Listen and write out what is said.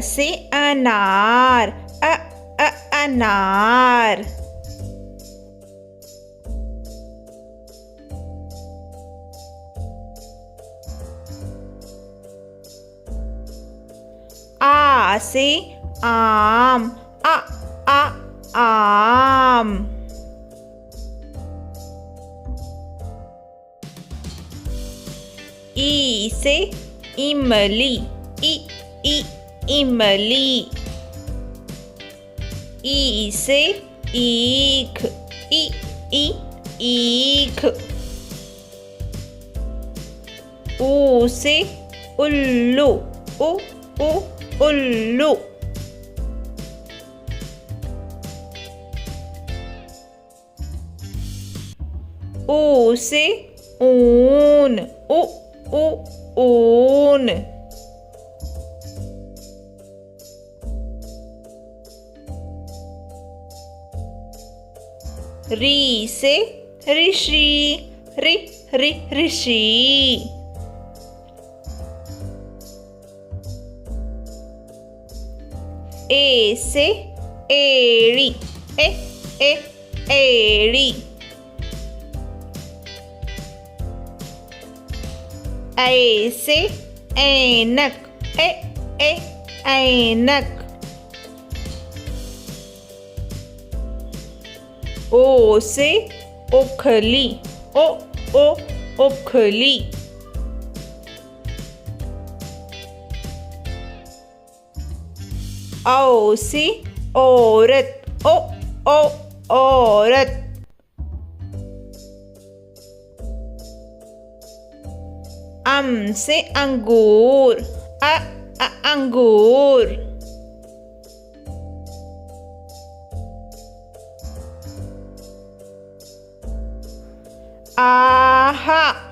से अनार, अनार। आ से आम, आम। ई से इमली, इमली। ई से ईख, ईख। ऊ से उल्लू, उल्लू। ऊ से ऊन, ऊन। री से ऋषि, ऋषि। ए से एड़ी, एड़ी। ऐ से ऐनक, ऐनक। ओ से ओखली, ओखली। औ से औरत, औरत। अम से अंगूर, अंगूर। आहा,